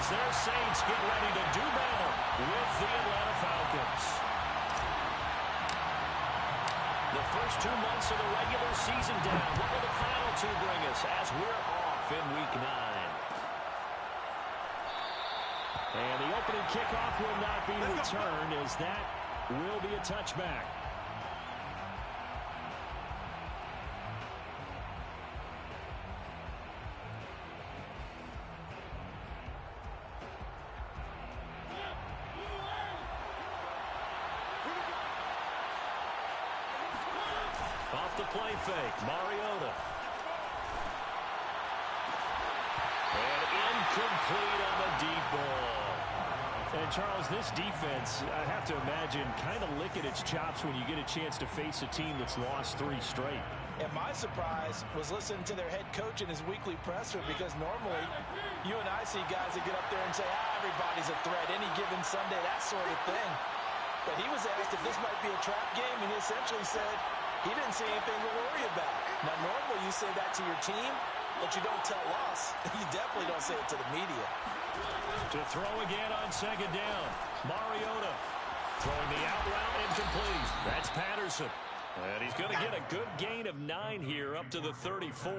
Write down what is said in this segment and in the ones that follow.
as their Saints get ready to do battle with the Atlanta Falcons. The first 2 months of the regular season down. What will the final 2 bring us as we're off in Week 9? And the opening kickoff will not be returned, as that will be a touchback. Off the play fake, Mariota. And incomplete on the deep ball. And, Charles, this defense, I have to imagine, kind of licking its chops when you get a chance to face a team that's lost 3 straight. And my surprise was listening to their head coach in his weekly presser, because normally you and I see guys that get up there and say, everybody's a threat, any given Sunday, that sort of thing. But he was asked if this might be a trap game, and he essentially said he didn't see anything to worry about. Now, normally you say that to your team, but you don't tell us. You definitely don't say it to the media. To throw again on 2nd down. Mariota throwing the out route incomplete. That's Patterson. And he's going to get a good gain of 9 here up to the 34.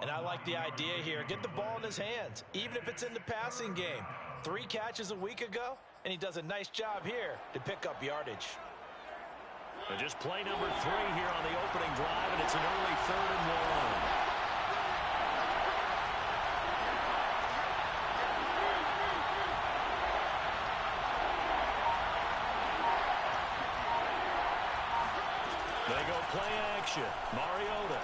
And I like the idea here. Get the ball in his hands, even if it's in the passing game. 3 catches a week ago, and he does a nice job here to pick up yardage. And just play number 3 here on the opening drive, and it's an early 3rd and 1. They go play action. Mariota.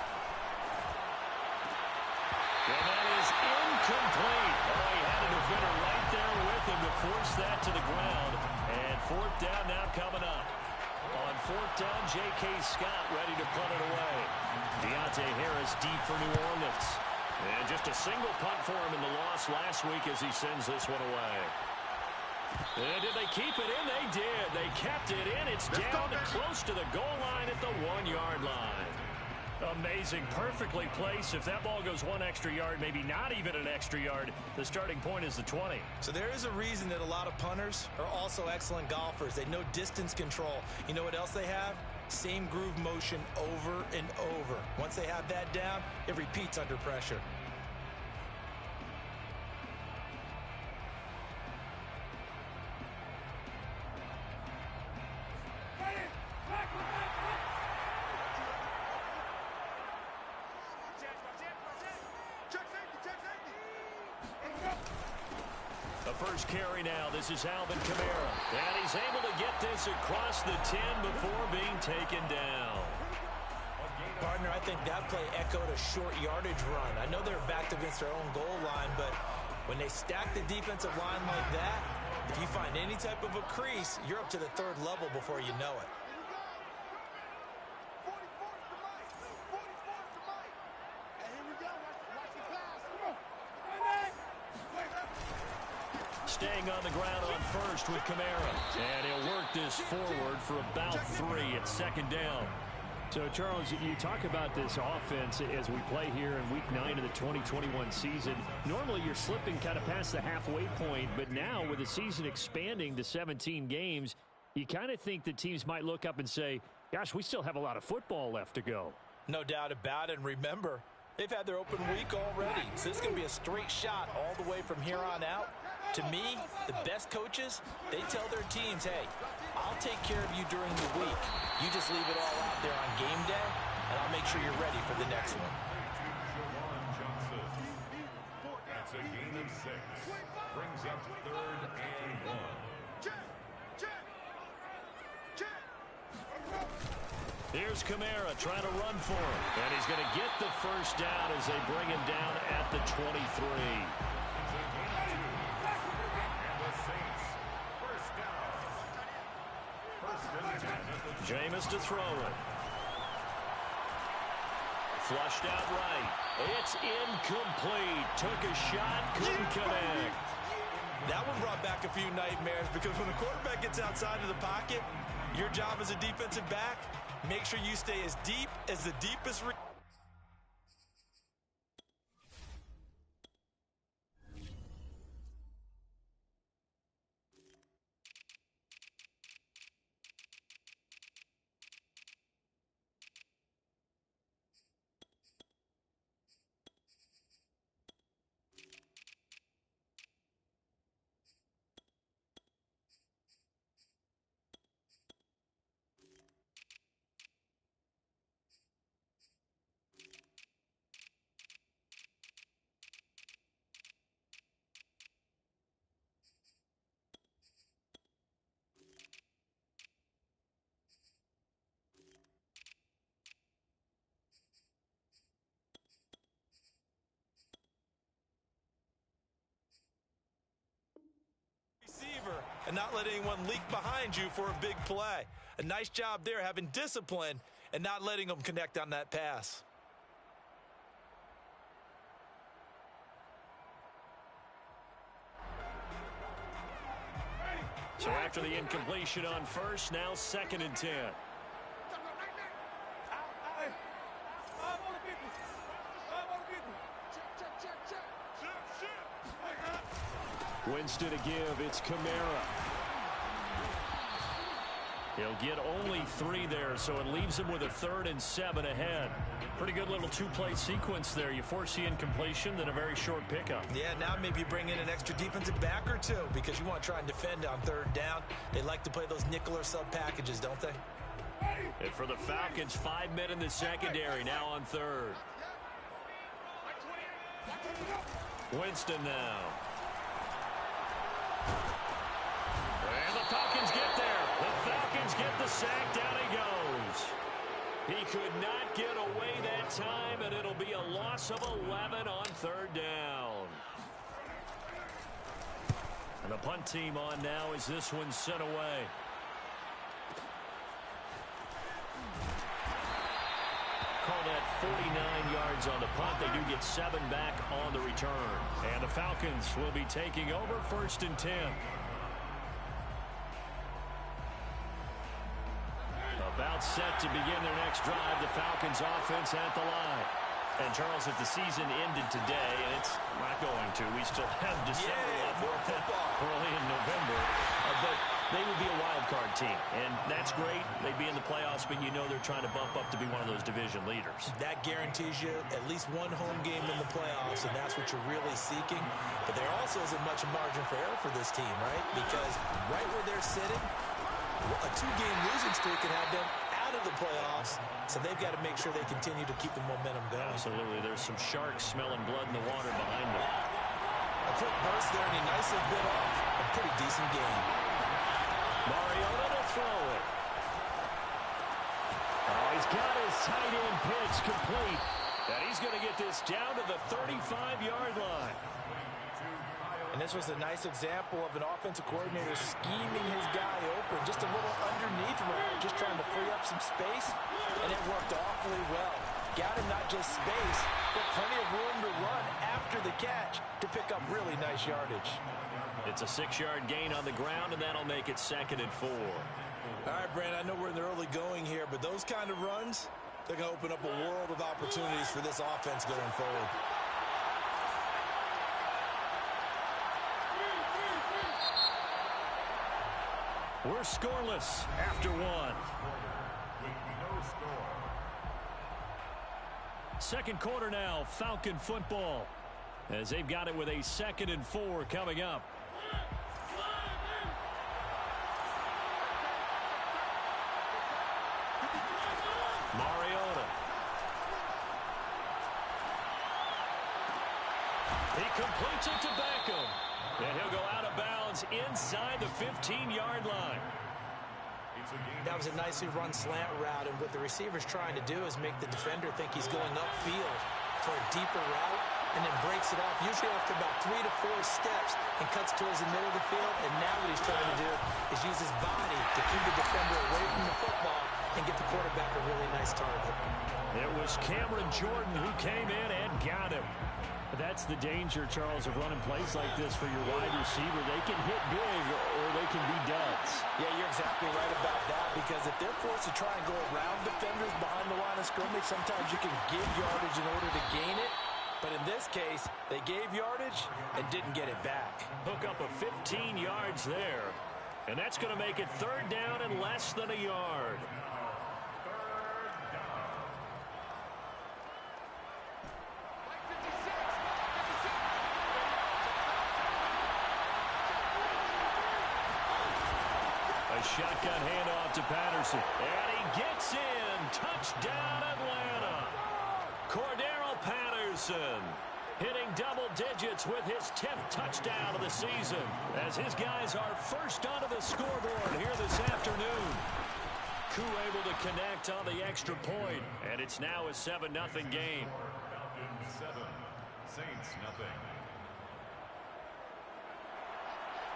And that is incomplete. Oh, he had a defender right there with him to force that to the ground. And 4th down now coming up. On 4th down, J.K. Scott ready to punt it away. Deontay Harris deep for New Orleans. And just a single punt for him in the loss last week as he sends this one away. And did they keep it in? They did. They kept it in. It's down close to the goal line at the 1-yard line. Amazing. Perfectly placed. If that ball goes 1 extra yard, maybe not even an extra yard, the starting point is the 20. So there is a reason that a lot of punters are also excellent golfers. They know distance control. You know what else they have? Same groove motion over and over. Once they have that down, it repeats under pressure. First carry now. This is Alvin Kamara. And he's able to get this across the 10 before being taken down. Partner, I think that play echoed a short yardage run. I know they're backed against their own goal line, but when they stack the defensive line like that, if you find any type of a crease, you're up to the 3rd level before you know it. Staying on the ground on 1st with Kamara. And he'll work this forward for about 3 at 2nd down. So, Charles, you talk about this offense as we play here in Week 9 of the 2021 season. Normally, you're slipping kind of past the halfway point, but now with the season expanding to 17 games, you kind of think the teams might look up and say, gosh, we still have a lot of football left to go. No doubt about it. And remember, they've had their open week already, so this is going to be a straight shot all the way from here on out. To me, the best coaches, they tell their teams, hey, I'll take care of you during the week. You just leave it all out there on game day, and I'll make sure you're ready for the next one. That's a gain of 6. Brings up 3rd and 1. Here's Kamara trying to run for him. And he's going to get the first down as they bring him down at the 23. Jameis to throw it. Flushed out right. It's incomplete. Took a shot, couldn't connect. That one brought back a few nightmares, because when the quarterback gets outside of the pocket, your job as a defensive back, make sure you stay as deep as the deepest. and not let anyone leak behind you for a big play. A nice job there, having discipline and not letting them connect on that pass. So after the incompletion on first, now 2nd and 10. Winston to give. It's Kamara. He'll get only 3 there, so it leaves him with a 3rd and 7 ahead. Pretty good little 2-play sequence there. You force the incompletion, then a very short pickup. Yeah, now maybe you bring in an extra defensive back or 2 because you want to try and defend on 3rd down. They like to play those nickel or sub packages, don't they? And for the Falcons, 5 men in the secondary, now on 3rd. Winston now. And the Falcons get there. The Falcons get the sack. Down he goes. He could not get away that time, and it'll be a loss of 11 on 3rd down. And the punt team on now as this one's sent away. Call that 49 yards on the punt. They do get 7 back on the return. And the Falcons will be taking over 1st and 10. About set to begin their next drive. The Falcons offense at the line. And Charles, if the season ended today, and it's not going to, we still have December left, early in November, but they would be a wild card team, and that's great. They'd be in the playoffs, but you know they're trying to bump up to be one of those division leaders. That guarantees you at least one home game in the playoffs, and that's what you're really seeking. But there also isn't much margin for error for this team, right? Because right where they're sitting, a 2-game losing streak could have them out of the playoffs, so they've got to make sure they continue to keep the momentum going. Absolutely. There's some sharks smelling blood in the water behind them. A quick burst there, and he nicely bit off a pretty decent game. Mariota to throw it. Oh, he's got his tight end pitch complete. And he's going to get this down to the 35-yard line. And this was a nice example of an offensive coordinator scheming his guy open. Just a little underneath route, just trying to free up some space, and it worked awfully well. Got him not just space, but plenty of room to run after the catch to pick up really nice yardage. It's a 6-yard gain on the ground, and that'll make it 2nd and 4. All right, Brandon, I know we're in the early going here, but those kind of runs, they're going to open up a world of opportunities for this offense going forward. We're scoreless after 1. With no score. 2nd quarter now, Falcon football, as they've got it with a 2nd and 4 coming up. Mariota. He completes it to Beckham. And he'll go out of bounds inside the 15-yard line. That was a nicely run slant route, and what the receiver's trying to do is make the defender think he's going upfield for a deeper route, and then breaks it off, usually after about 3 to 4 steps, and cuts towards the middle of the field. And now what he's trying to do is use his body to keep the defender away from the football and get the quarterback a really nice target. It was Cameron Jordan who came in and got him. That's the danger, Charles, of running plays like this for your wide receiver. They can hit big or they can be duds. Yeah, you're exactly right about that, because if they're forced to try and go around defenders behind the line of scrimmage, sometimes you can give yardage in order to gain it. But in this case, they gave yardage and didn't get it back. Hook up of 15 yards there. And that's going to make it 3rd down and less than a yard. A shotgun handoff to Patterson. And he gets in. Touchdown, Atlanta. Cordero Patterson hitting double digits with his 10th touchdown of the season, as his guys are first onto the scoreboard here this afternoon. Koo able to connect on the extra point, and it's now a 7-0 game. Falcons 7, Saints nothing.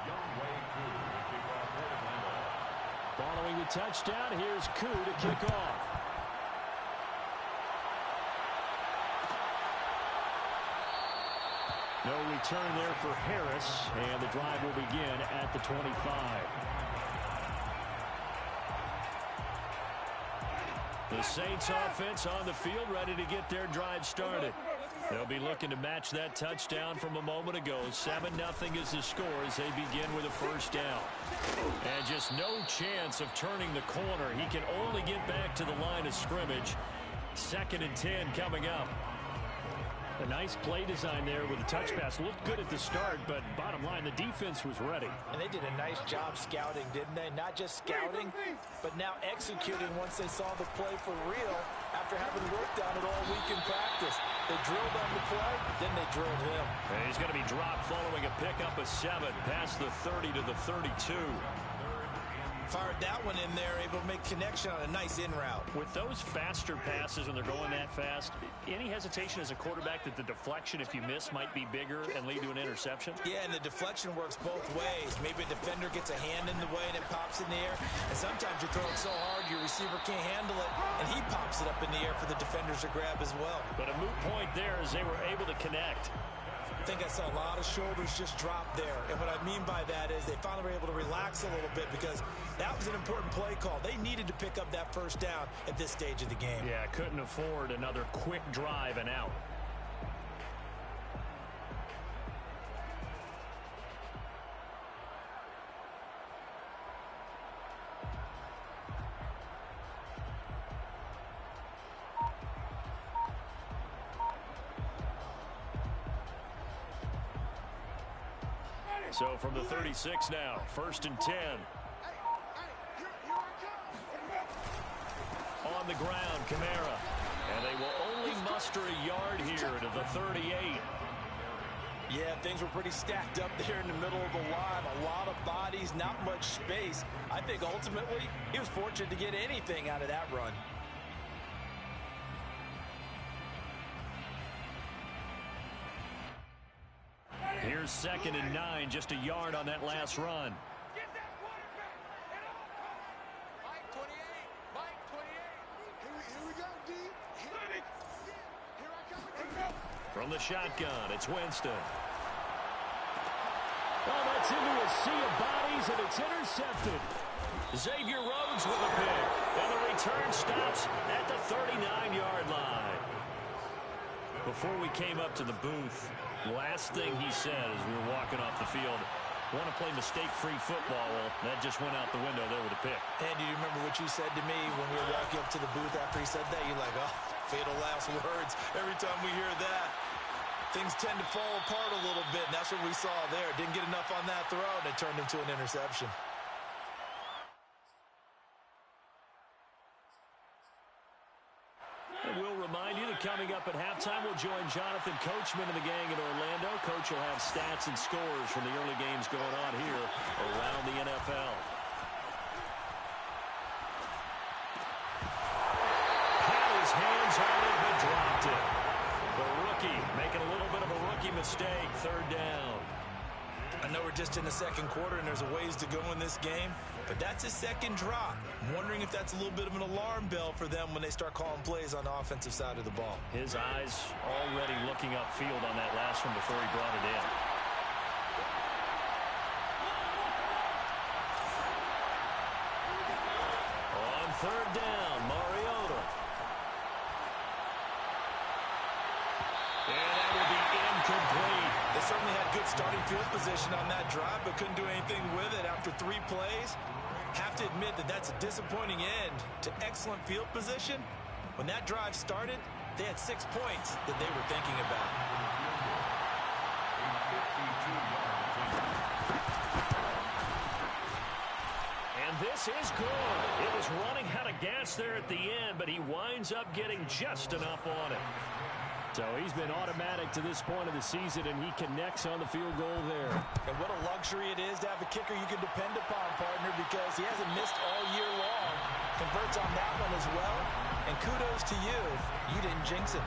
Younghoe Koo will kick Following the touchdown, here's Koo to kick off. No return there for Harris, and the drive will begin at the 25. The Saints offense on the field, ready to get their drive started. They'll be looking to match that touchdown from a moment ago. 7-0 is the score as they begin with a first down. And just no chance of turning the corner. He can only get back to the line of scrimmage. 2nd and 10 coming up. A nice play design there with a touch pass. Looked good at the start, but bottom line, the defense was ready. And they did a nice job scouting, didn't they? Not just scouting, but now executing once they saw the play for real after having worked on it all week in practice. They drilled on the play, then they drilled him. And he's going to be dropped following a pickup of 7 past the 30 to the 32. Fired that one in there, able to make connection on a nice in route. With those faster passes when they're going that fast, any hesitation as a quarterback that the deflection, if you miss, might be bigger and lead to an interception? Yeah, and the deflection works both ways. Maybe a defender gets a hand in the way and it pops in the air. And sometimes you throw it so hard your receiver can't handle it, and he pops it up in the air for the defenders to grab as well. But a moot point there as they were able to connect. I think I saw a lot of shoulders just drop there. And what I mean by that is they finally were able to relax a little bit because that was an important play call. They needed to pick up that first down at this stage of the game. Yeah, couldn't afford another quick drive and out. So from the 36 now, 1st and 10. On the ground, Kamara. And they will only muster a yard here to the 38. Yeah, things were pretty stacked up there in the middle of the line. A lot of bodies, not much space. I think ultimately he was fortunate to get anything out of that run. Here's 2nd and 9, just a yard on that last run. From the shotgun, it's Winston. Oh, that's into a sea of bodies, and it's intercepted. Xavier Rhodes with a pick, and the return stops at the 39-yard line. Before we came up to the booth, last thing he said as we were walking off the field, want to play mistake-free football. Well, that just went out the window there with a pick. And do you remember what you said to me when we were walking up to the booth after he said that? You're like, oh, fatal last words. Every time we hear that, things tend to fall apart a little bit, and that's what we saw there. Didn't get enough on that throw, and it turned into an interception. And we'll remind you that coming up at halftime, we'll join Jonathan Coachman and the gang in Orlando. Coach will have stats and scores from the early games going on here around the NFL. Had his hands on it, but dropped it. The rookie making a little bit of a rookie mistake, 3rd down. I know we're just in the 2nd quarter and there's a ways to go in this game, but that's his 2nd drop. I'm wondering if that's a little bit of an alarm bell for them when they start calling plays on the offensive side of the ball. His eyes already looking upfield on that last one before he brought it in. On 3rd down, Mariota. And that will be incomplete. They certainly had good starting field position on that drive, but couldn't do anything with it after 3 plays. Have to admit that that's a disappointing end to excellent field position. When that drive started, they had 6 points that they were thinking about. And this is good. It was running out of gas there at the end, but he winds up getting just enough on it. So he's been automatic to this point of the season, and he connects on the field goal there. And what a luxury it is to have a kicker you can depend upon, partner, because he hasn't missed all year long. Converts on that one as well. And kudos to you. You didn't jinx it.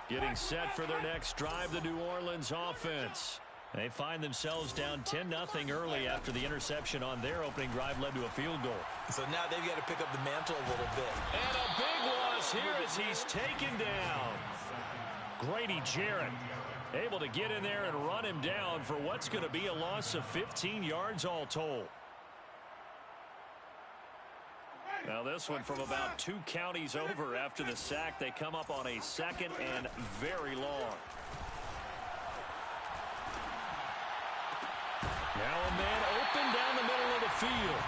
Getting set for their next drive, the New Orleans offense. They find themselves down 10-0 early after the interception on their opening drive led to a field goal. So now they've got to pick up the mantle a little bit. And a big loss here as he's taken down. Grady Jarrett able to get in there and run him down for what's going to be a loss of 15 yards all told. Now this one from about 2 counties over after the sack. They come up on a 2nd and very long. Now a man open down the middle of the field.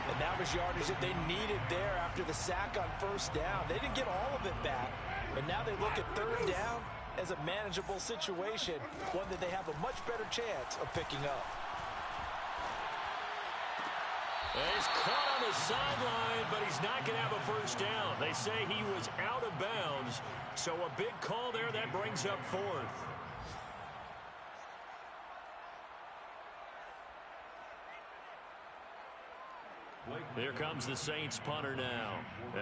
And that was yardage that they needed there after the sack on 1st down. They didn't get all of it back. But now they look at 3rd down as a manageable situation, one that they have a much better chance of picking up. He's caught on the sideline, but he's not going to have a 1st down. They say he was out of bounds, so a big call there that brings up 4th. Here comes the Saints punter now,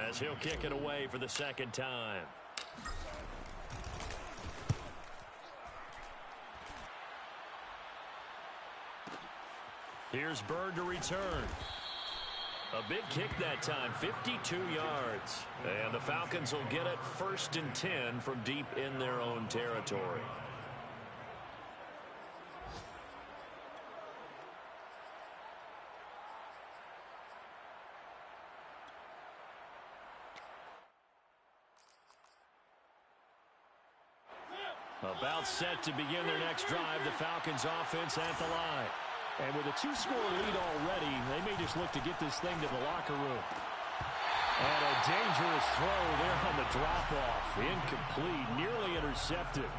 as he'll kick it away for the 2nd time. Here's Bird to return. A big kick that time, 52 yards. And the Falcons will get it 1st and 10 from deep in their own territory. About set to begin their next drive, the Falcons offense at the line. And with a 2-score lead already, they may just look to get this thing to the locker room. And a dangerous throw there on the drop-off. Incomplete, nearly intercepted.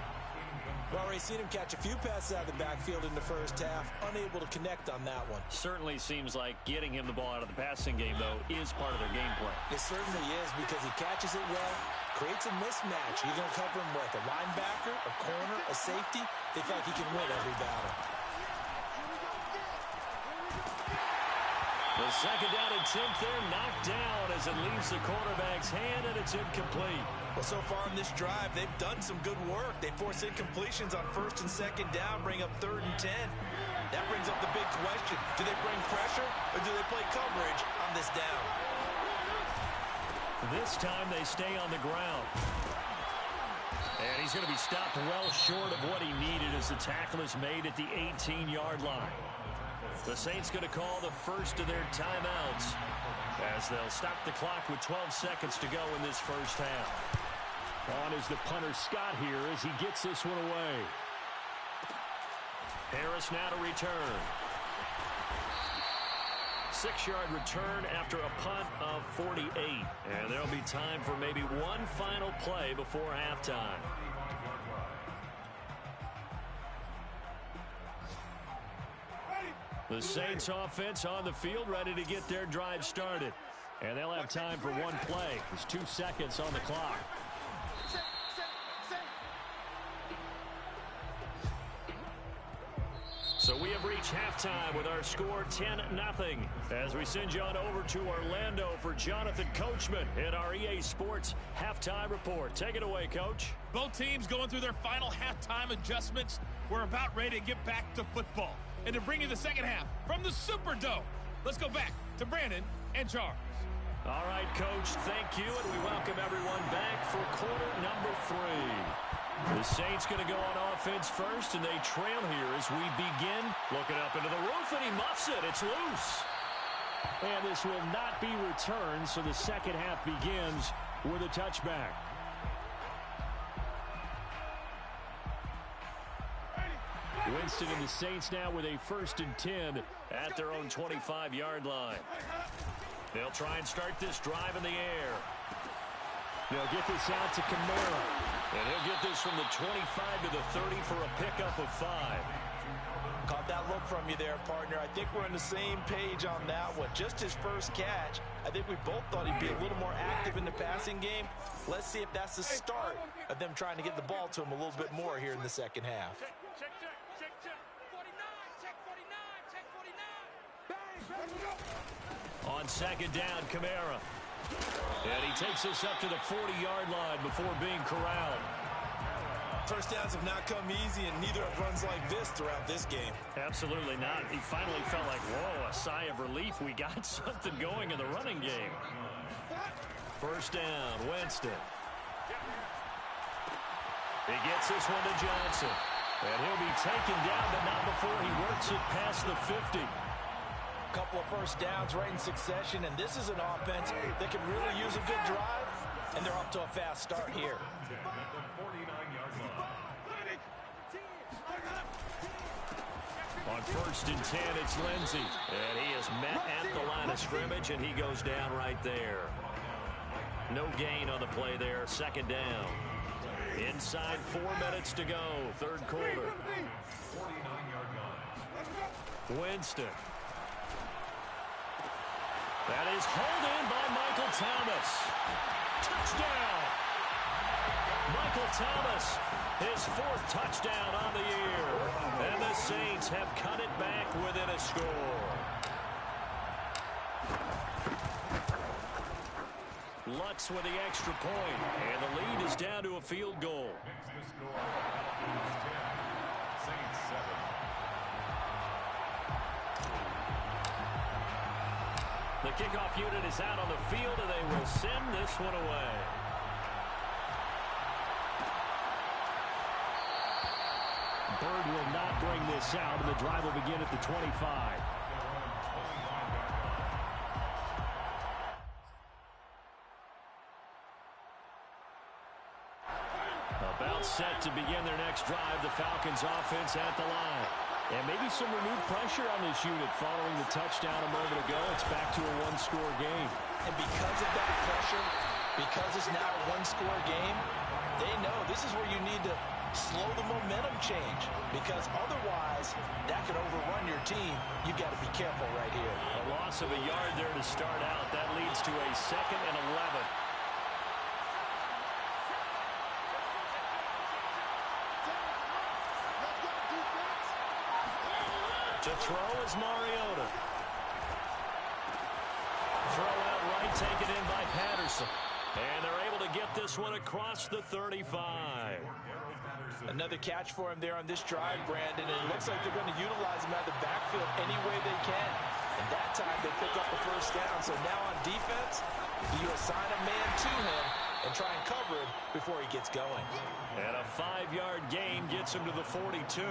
Well, we've seen him catch a few passes out of the backfield in the 1st half, unable to connect on that one. Certainly seems like getting him the ball out of the passing game, though, is part of their game plan. It certainly is, because he catches it well, creates a mismatch. You're going to cover him with a linebacker, a corner, a safety. They feel like he can win every battle. The 2nd down attempt there knocked down as it leaves the quarterback's hand, and it's incomplete. Well, so far in this drive, they've done some good work. They force incompletions on 1st and 2nd down, bring up 3rd and 10. That brings up the big question. Do they bring pressure, or do they play coverage on this down? This time they stay on the ground. And he's going to be stopped well short of what he needed as the tackle is made at the 18-yard line. The Saints going to call the first of their timeouts as they'll stop the clock with 12 seconds to go in this 1st half. On is the punter Scott here as he gets this one away. Harris now to return. 6-yard return after a punt of 48. And there'll be time for maybe one final play before halftime. The Saints offense on the field ready to get their drive started. And they'll have time for one play. There's 2 seconds on the clock. So we have reached halftime with our score 10-0 as we send you on over to Orlando for Jonathan Coachman in our EA Sports Halftime Report. Take it away, Coach. Both teams going through their final halftime adjustments. We're about ready to get back to football. And to bring you the 2nd half from the Superdome, let's go back to Brandon and Charles. All right, Coach, thank you, and we welcome everyone back for quarter number 3. The Saints going to go on offense first, and they trail here as we begin. Looking up into the roof, and he muffs it. It's loose. And this will not be returned, so the 2nd half begins with a touchback. Winston and the Saints now with a 1st and 10 at their own 25-yard line. They'll try and start this drive in the air. They'll get this out to Kamara. And he'll get this from the 25 to the 30 for a pickup of 5. Caught that look from you there, partner. I think we're on the same page on that one. Just his first catch. I think we both thought he'd be a little more active in the passing game. Let's see if that's the start of them trying to get the ball to him a little bit more here in the 2nd half. Check. 49. On 2nd down, Kamara. And he takes us up to the 40-yard line before being corralled. First downs have not come easy, and neither have runs like this throughout this game. Absolutely not. He finally felt like, whoa, a sigh of relief. We got something going in the running game. First down, Winston. He gets this one to Johnson. And he'll be taken down, but not before he works it past the 50. Couple of first downs right in succession, and this is an offense that can really use a good drive, and they're off to a fast start here. On first and 10, it's Lindsey. And he is met at the line of scrimmage, and he goes down right there. No gain on the play there. Second down. Inside 4 minutes to go. Third quarter. Winston. That is hauled in by Michael Thomas. Touchdown! Michael Thomas, his 4th touchdown on the year. And the Saints have cut it back within a score. Lutz with the extra point, and the lead is down to a field goal. The kickoff unit is out on the field, and they will send this one away. Bird will not bring this out, and the drive will begin at the 25. About set to begin their next drive, the Falcons offense at the line. And maybe some renewed pressure on this unit following the touchdown a moment ago. It's back to a one-score game. And because of that pressure, because it's now a one-score game, they know this is where you need to slow the momentum change, because otherwise that could overrun your team. You've got to be careful right here. A loss of a yard there to start out. That leads to a 2nd and 11. To throw is Mariota. Throw out right, taken in by Patterson. And they're able to get this one across the 35. Another catch for him there on this drive, Brandon. And it looks like they're going to utilize him out of the backfield any way they can. And that time they pick up the first down. So now on defense, do you assign a man to him and try and cover him before he gets going? And a 5-yard gain gets him to the 42.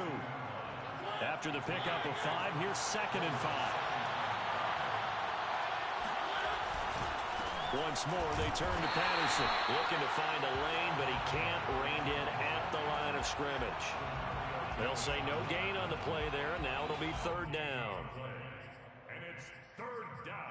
After the pickup of 5, here's 2nd and 5. Once more, they turn to Patterson. Looking to find a lane, but he can't. Reined in at the line of scrimmage. They'll say no gain on the play there, and now it'll be 3rd down. And it's 3rd down.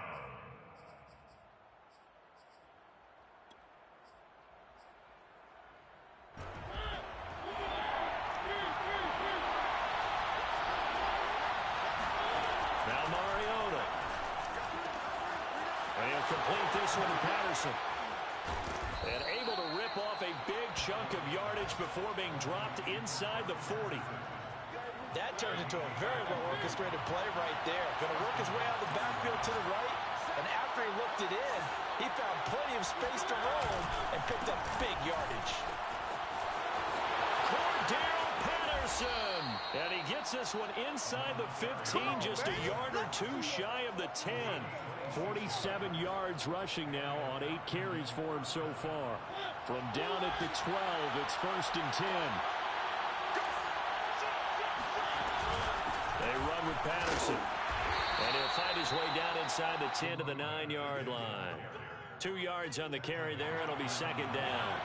Now Mariota. And he'll complete this one to Patterson. And able to rip off a big chunk of yardage before being dropped inside the 40. That turned into a very well-orchestrated play right there. Going to work his way out of the backfield to the right. And after he looked it in, he found plenty of space to roam and picked up big yardage. Cordell Patterson. And he gets this one inside the 15, just a yard or 2 shy of the 10. 47 yards rushing now on 8 carries for him so far. From down at the 12, it's 1st and 10. They run with Patterson. And he'll find his way down inside the 10 to the 9-yard line. 2 yards on the carry there. It'll be 2nd down.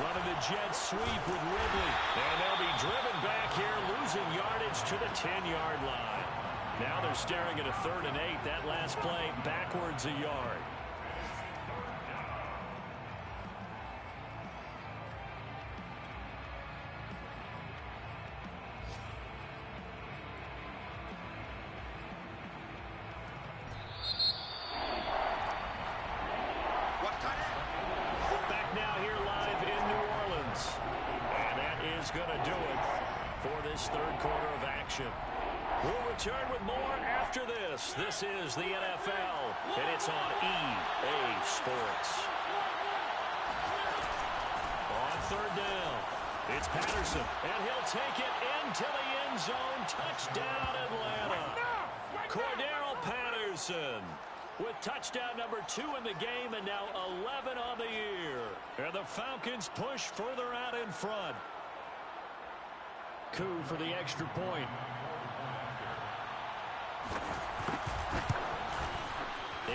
Running the jet sweep with Ridley. And they'll be driven back here, losing yardage to the 10-yard line. Now they're staring at a 3rd and 8. That last play backwards a yard. Back now here live in New Orleans. And that is going to do it for this 3rd quarter of action. We'll return with more after this. Indianapolis. This is the NFL, and it's on EA Sports. On third down, it's Patterson, and he'll take it into the end zone. Touchdown, Atlanta. Cordero Patterson with touchdown number 2 in the game, and now 11 on the year. And the Falcons push further out in front. Koo for the extra point.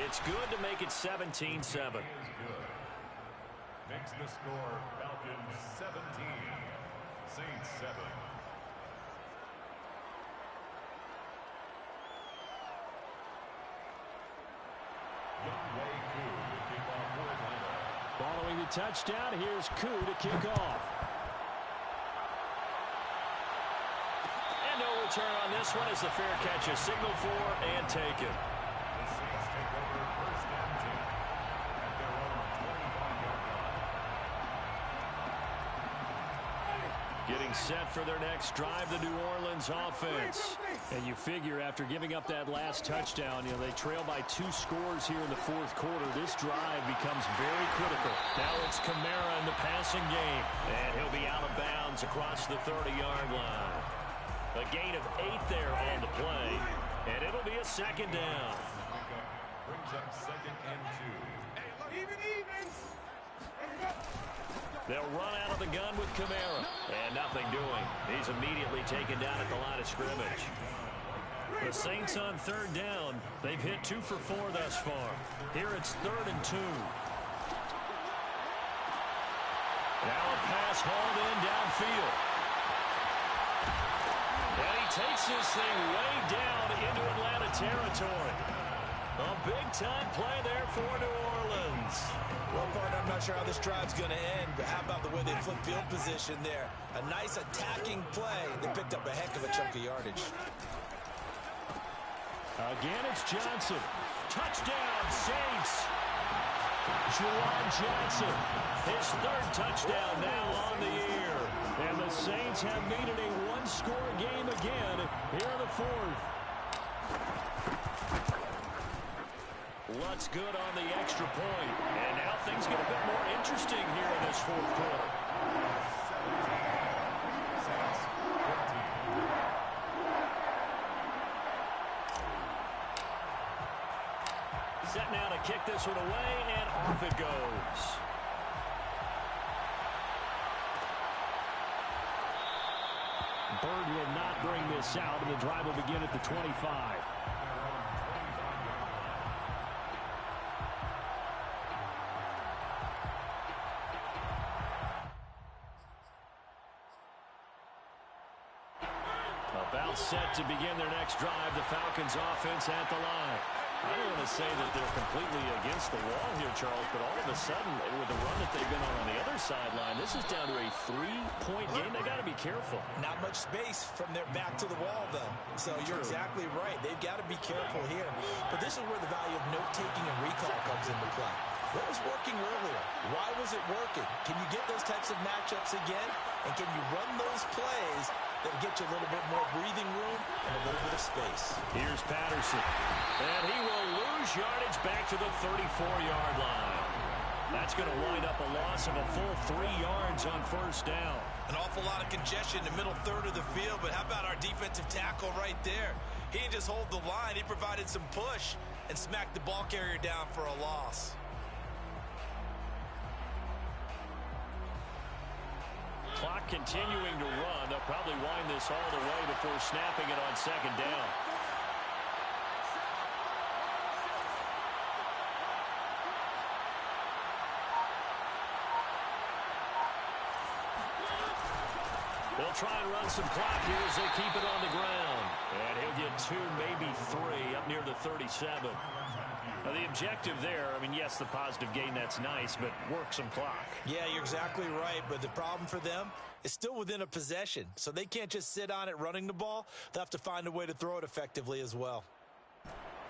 It's good to make it 17-7. Makes the score Falcons 17, Saints 7. Younghoe Koo to kick off for Atlanta. Following the touchdown, here's Koo to kick off. And no return on this one as the fair catch is signaled for and taken. The Saints take over first and 10 at their own 25-yard line. Getting set for their next drive, the New Orleans offense. And you figure after giving up that last touchdown, they trail by 2 scores here in the fourth quarter. This drive becomes very critical. Now it's Kamara in the passing game. And he'll be out of bounds across the 30-yard line. A gain of 8 there on the play. And it'll be a second down. Brings up second and 2. They'll run out of the gun with Kamara. And nothing doing. He's immediately taken down at the line of scrimmage. The Saints on third down. They've hit 2 for 4 thus far. Here it's 3rd and 2. Now a pass hauled in downfield. And he takes this thing way down into Atlanta territory. A big-time play there for New Orleans. Well, partner, I'm not sure how this drive's going to end, but how about the way they flip field position there? A nice attacking play. They picked up a heck of a chunk of yardage. Again, it's Johnson. Touchdown, Saints. Juwan Johnson, his 3rd touchdown now on the year. And the Saints have made it a 1-score game again here in the 4th. Lutz good on the extra point. And now things get a bit more interesting here in this 4th quarter. 17, Saints 14. Set now to kick this one away, and off it goes. Bird will not bring this out, and the drive will begin at the 25. About set to begin their next drive, the Falcons offense at the line. I don't want to say that they're completely against the wall here, Charles, but all of a sudden, with the run that they've been on the other sideline, this is down to a 3-point game. They got to be careful. Not much space from their back to the wall, though. So you're exactly right. They've got to be careful here. But this is where the value of note-taking and recall comes into play. What was working earlier? Why was it working? Can you get those types of matchups again? And can you run those plays that'll get you a little bit more breathing room and a little bit of space? Here's Patterson. And he will lose yardage back to the 34-yard line. That's going to wind up a loss of a full 3 yards on first down. An awful lot of congestion in the middle third of the field, but how about our defensive tackle right there? He didn't just hold the line. He provided some push and smacked the ball carrier down for a loss. Clock continuing to run. They'll probably wind this all the way before snapping it on second down. They'll try and run some clock here as they keep it on the ground. And he'll get 2, maybe 3 up near the 37. Now the objective there, I mean, yes, the positive gain, that's nice, but work some clock. Yeah, you're exactly right, but the problem for them is still within a possession, so they can't just sit on it running the ball. They'll have to find a way to throw it effectively as well.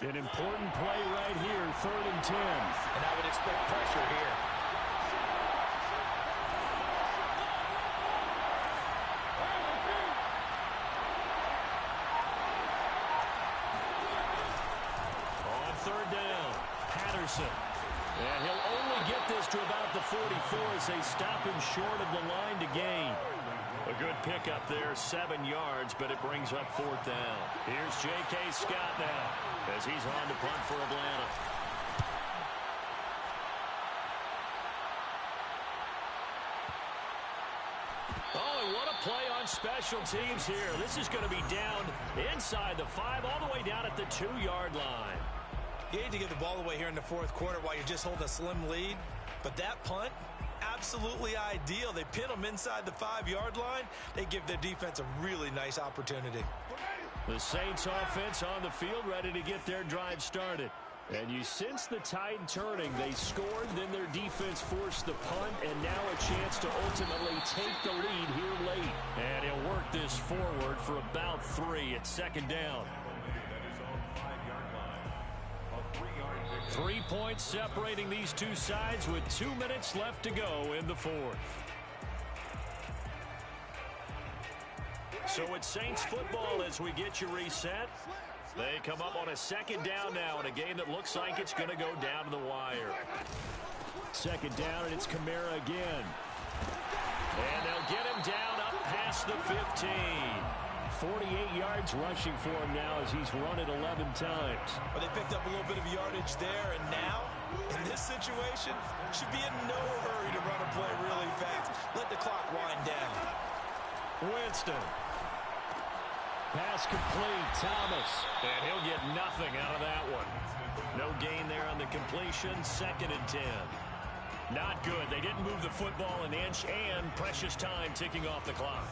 An important play right here, 3rd and 10. And I would expect pressure here. Jefferson. And he'll only get this to about the 44 as they stop him short of the line to gain. A good pickup there, 7 yards, but it brings up 4th down. Here's J.K. Scott now as he's on to punt for Atlanta. Oh, and what a play on special teams here. This is going to be down inside the 5, all the way down at the 2-yard line. You hate to give the ball away here in the 4th quarter while you're just holding a slim lead, but that punt, absolutely ideal. They pin them inside the 5-yard line. They give their defense a really nice opportunity. The Saints offense on the field, ready to get their drive started. And you sense the tide turning. They scored, then their defense forced the punt, and now a chance to ultimately take the lead here late. And he'll work this forward for about 3 at 2nd down. 3 points separating these two sides with 2 minutes left to go in the 4th. So it's Saints football as we get you reset. They come up on a 2nd down now in a game that looks like it's going to go down to the wire. 2nd down, and it's Kamara again. And they'll get him down up past the 15. 48 yards rushing for him now as he's run it 11 times. Well, they picked up a little bit of yardage there, and now, in this situation, should be in no hurry to run a play really fast. Let the clock wind down. Winston. Pass complete, Thomas. And he'll get nothing out of that one. No gain there on the completion, 2nd and 10. Not good. They didn't move the football an inch, and precious time ticking off the clock.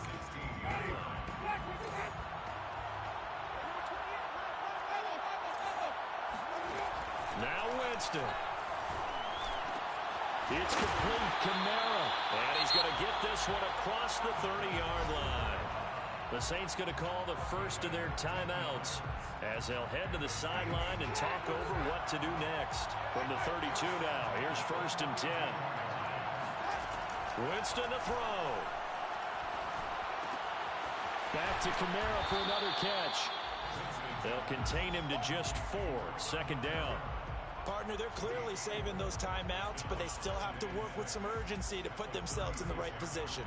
Now Winston. It's complete, Kamara. And he's going to get this one across the 30-yard line. The Saints going to call the first of their timeouts as they'll head to the sideline and talk over what to do next. From the 32 now, here's 1st and 10. Winston to throw. Back to Kamara for another catch. They'll contain him to just 4, 2nd down. Partner, they're clearly saving those timeouts, but they still have to work with some urgency to put themselves in the right position.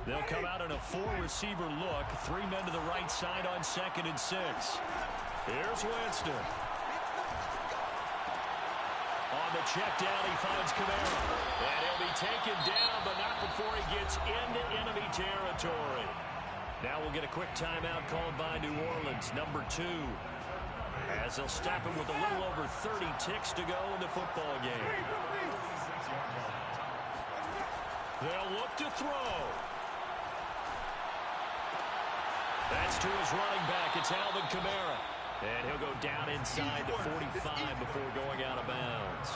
They'll come out in a 4-receiver look. 3 men to the right side on 2nd and 6. Here's Winston. On the check down, he finds Kamara. And he'll be taken down, but not before he gets into enemy territory. Now we'll get a quick timeout called by New Orleans, number 2. As they'll stop him with a little over 30 ticks to go in the football game. They'll look to throw. That's to his running back. It's Alvin Kamara. And he'll go down inside the 45 before going out of bounds.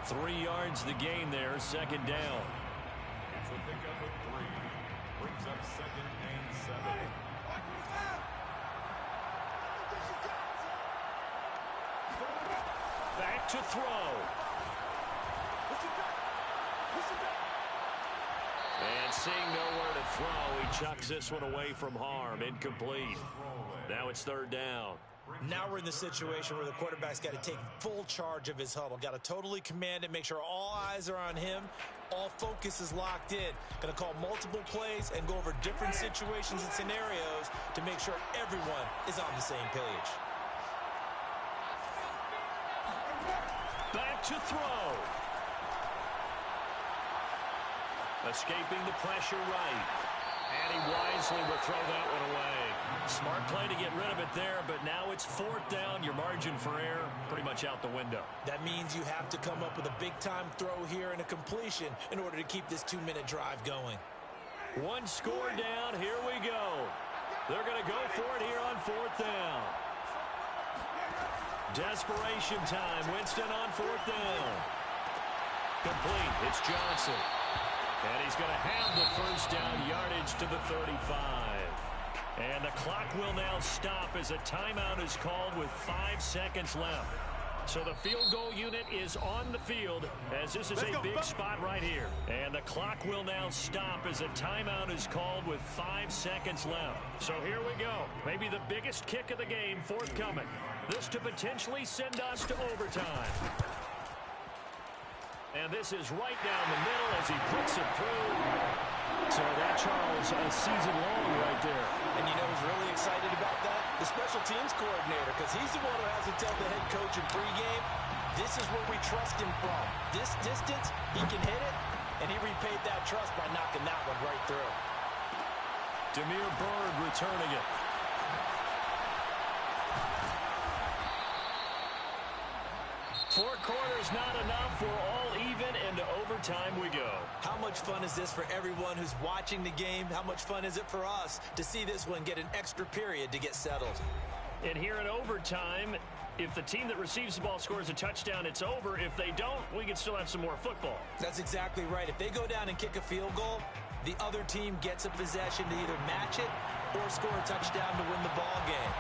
3 yards the gain there, 2nd down. It's a pickup of 3. Brings up 2nd and 7. Back to throw. And seeing nowhere to throw, he chucks this one away from harm. Incomplete. Now it's 3rd down. Now we're in the situation where the quarterback's got to take full charge of his huddle. Got to totally command it, make sure all eyes are on him. All focus is locked in. Going to call multiple plays and go over different situations and scenarios to make sure everyone is on the same page. Back to throw. Escaping the pressure right. And he wisely will throw that one away. Smart play to get rid of it there, but now it's 4th down. Your margin for error pretty much out the window. That means you have to come up with a big-time throw here and a completion in order to keep this 2-minute drive going. 1 score down. Here we go. They're going to go for it here on 4th down. Desperation time. Winston on 4th down. Complete. It's Johnson. And he's going to have the 1st down yardage to the 35. And the clock will now stop as a timeout is called with 5 seconds left. So the field goal unit is on the field as this is a big spot right here. And the clock will now stop as a timeout is called with 5 seconds left. So here we go. Maybe the biggest kick of the game forthcoming. This to potentially send us to overtime. And this is right down the middle as he puts it through. So that, Charles, a season long right there. And you know who's really excited about that? The special teams coordinator, because he's the one who has to tell the head coach in pregame, this is where we trust him from. This distance, he can hit it, and he repaid that trust by knocking that one right through. Damiere Byrd returning it. Four quarters not enough. We're all even, and to overtime we go. How much fun is this for everyone who's watching the game? How much fun is it for us to see this one get an extra period to get settled? And here in overtime, if the team that receives the ball scores a touchdown, it's over. If they don't, we can still have some more football. That's exactly right. If they go down and kick a field goal, the other team gets a possession to either match it or score a touchdown to win the ball game.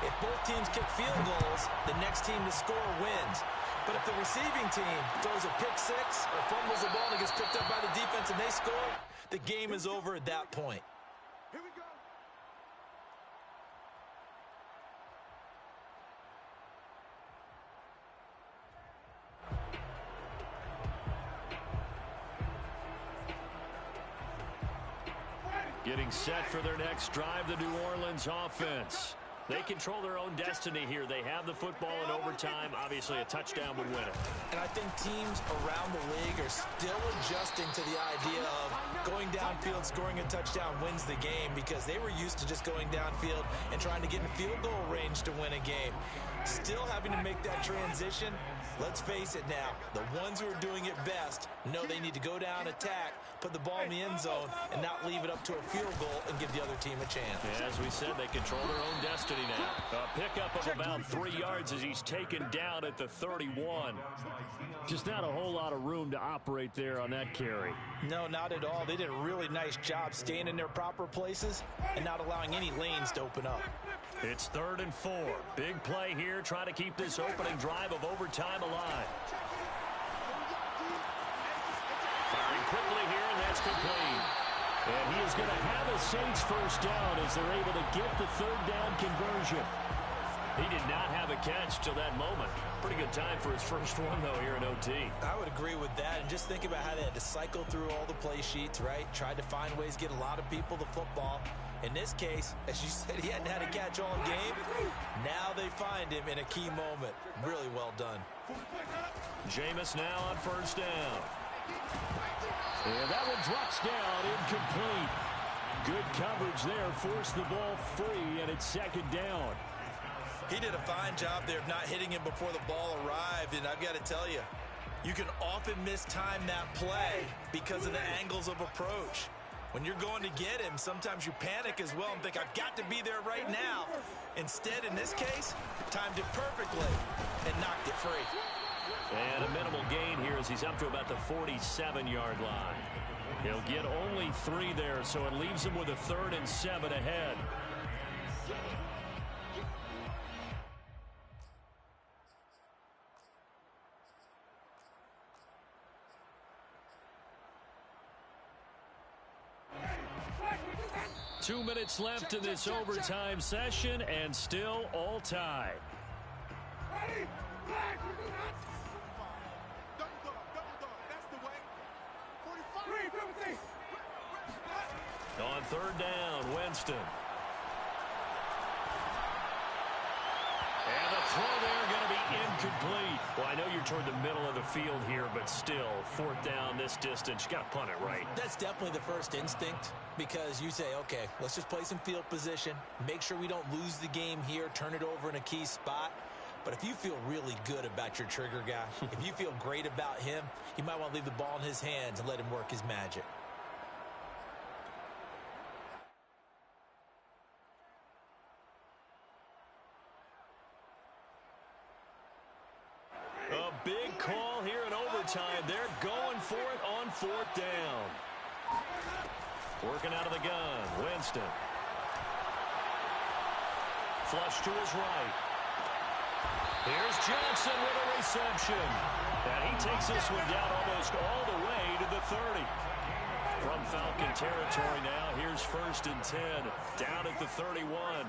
If both teams kick field goals, the next team to score wins. But if the receiving team throws a pick six or fumbles the ball and gets picked up by the defense and they score, the game is over at that point. Here we go. Getting set for their next drive, the New Orleans offense. They control their own destiny here. They have the football in overtime. Obviously, a touchdown would win it. And I think teams around the league are still adjusting to the idea of going downfield, scoring a touchdown wins the game, because they were used to just going downfield and trying to get in field goal range to win a game. Still having to make that transition. Let's face it now, the ones who are doing it best know they need to go down, attack, put the ball in the end zone, and not leave it up to a field goal and give the other team a chance. Yeah, as we said, they control their own destiny now. A pickup of about 3 yards as he's taken down at the 31. Just not a whole lot of room to operate there on that carry. No, not at all. They did a really nice job staying in their proper places and not allowing any lanes to open up. It's 3rd and 4. Big play here, trying to keep this opening drive of overtime alive. Firing quickly here, and that's complete. And he is going to have a Saints first down as they're able to get the 3rd down conversion. He did not have a catch till that moment. Pretty good time for his first one, though, here in OT. I would agree with that. And just think about how they had to cycle through all the play sheets, right? Tried to find ways to get a lot of people the football. In this case, as you said, he hadn't had a catch all game. Now they find him in a key moment. Really well done. Jameis now on first down. And that one drops down, incomplete. Good coverage there, forced the ball free, and it's 2nd down. He did a fine job there of not hitting him before the ball arrived, and I've got to tell you, you can often mistime that play because of the angles of approach. When you're going to get him, sometimes you panic as well and think, I've got to be there right now. Instead, in this case, timed it perfectly and knocked it free. And a minimal gain here as he's up to about the 47-yard line. He'll get only 3 there, so it leaves him with a 3rd and 7 ahead. Two minutes left in this overtime session, and still all tied. On 3rd down, Winston. And the throw there going to be incomplete. Well, I know you're toward the middle of the field here, but still, 4th down this distance, you got to punt it right. That's definitely the first instinct, because you say, okay, let's just play some field position, make sure we don't lose the game here, turn it over in a key spot. But if you feel really good about your trigger guy, if you feel great about him, you might want to leave the ball in his hands and let him work his magic. A big call here in overtime. They're going for it on 4th down. Working out of the gun, Winston. Flush to his right. Here's Johnson with a reception. And he takes this one down almost all the way to the 30. From Falcon territory now, here's 1st and 10. Down at the 31.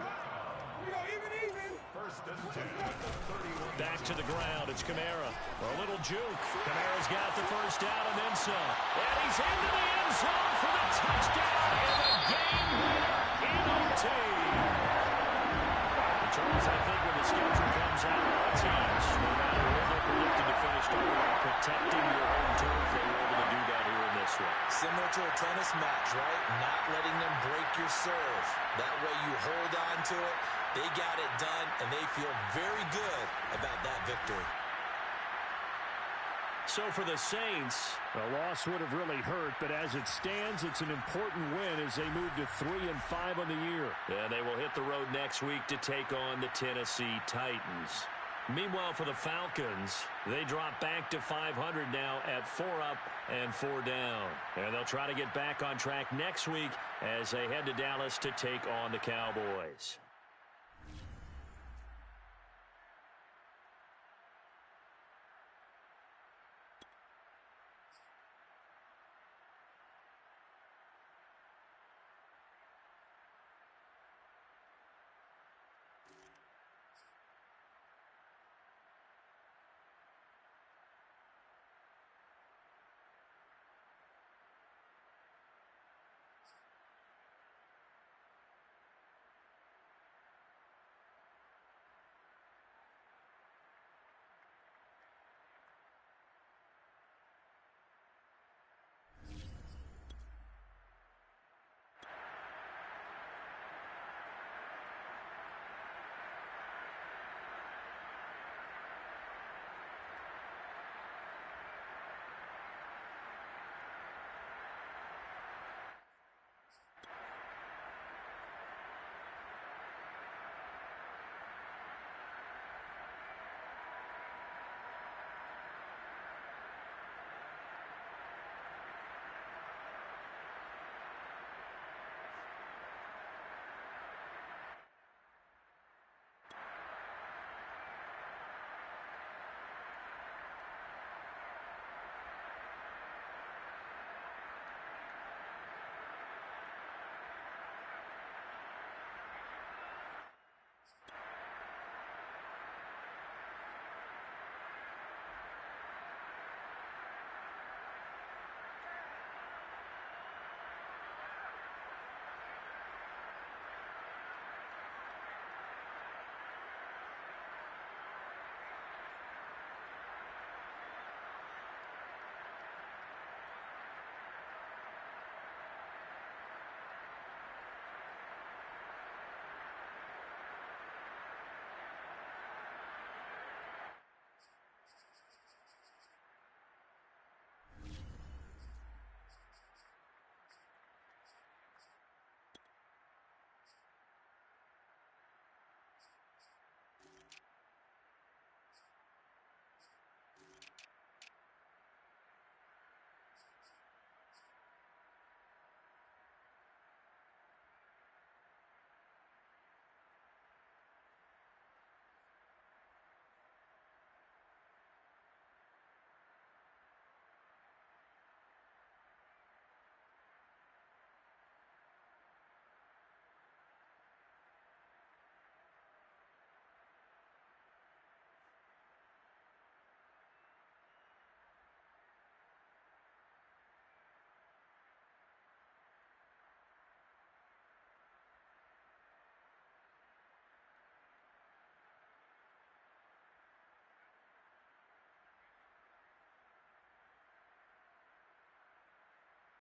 First and 10 at the 31. Back to the ground. It's Kamara. A little juke. Kamara's got the first down and then some. And he's into the end zone for the touchdown and the game winner in OT. Charles, I think when the schedule comes out, a lot of teams, no matter where they're predicted to finish, talking about protecting your home turf, they were able to do that here in this one. Similar to a tennis match, right? Not letting them break your serve. That way you hold on to it. They got it done, and they feel very good about that victory. So for the Saints, a loss would have really hurt, but as it stands, it's an important win as they move to 3-5 on the year. And they will hit the road next week to take on the Tennessee Titans. Meanwhile, for the Falcons, they drop back to 500 now at 4 up and 4 down. And they'll try to get back on track next week as they head to Dallas to take on the Cowboys.